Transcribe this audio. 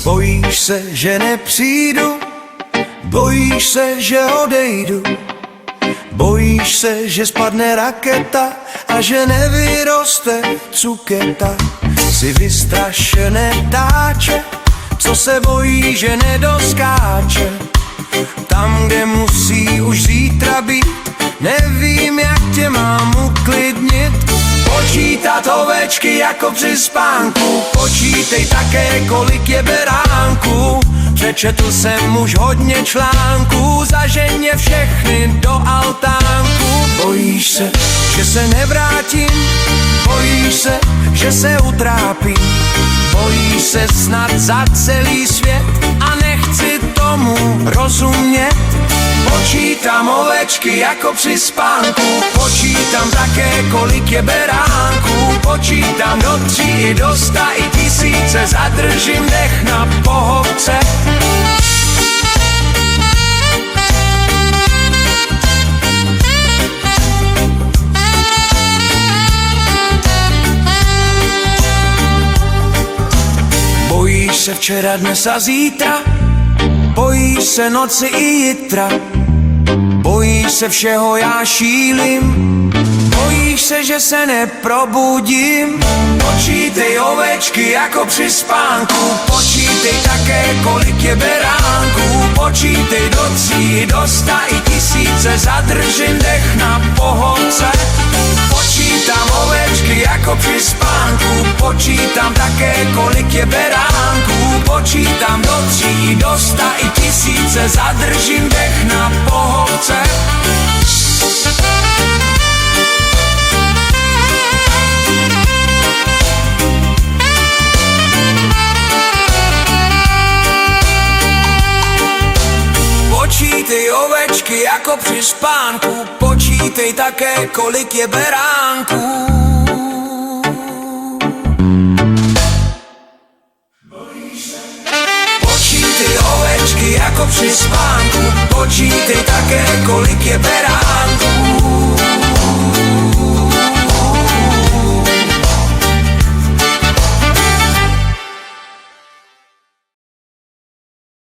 Bojíš se, že nepřijdu, bojíš se, že odejdu, bojíš se, že spadne raketa a že nevyroste cuketa. Jsi vystrašené ptáče, co se bojí, že nedoskáče. Tam, kde musí už zítra být, nevím, jak tě mám uklidnit. Počítat ovečky jako při spánku, počítej také, kolik je beránků. Přečetl jsem už hodně článků, zažeň je všechny do altánku. Bojíš se, že se nevrátím, bojíš se, že se utrápím, bojíš se snad za celý svět a nechci tomu rozumět. Počítám ovečky jako při spánku, počítám také, kolik je beránků. Počítám do 3 i do 100 i 1000, zadržím dech na pohovce. Bojíš se včera, dnes a zítra, bojíš se noci i jitra, bojíš se všeho, já šílim, bojíš se, že se neprobudím. Počítej ovečky jako při spánku, počítej také, kolik je beránků. Počítej do 3 do 100 i 1000, zadržím dech na pohodce. Počítám ovečky jako při spánku, počítám také, kolik je beránků. Počítám do 3 do 100 i 1000, zadržím dech na pohodce. Počítej ovečky jako při spánku, počítej také, kolik je beránků. Počítej ovečky jako při spánku, počítej také, kolik je beránků.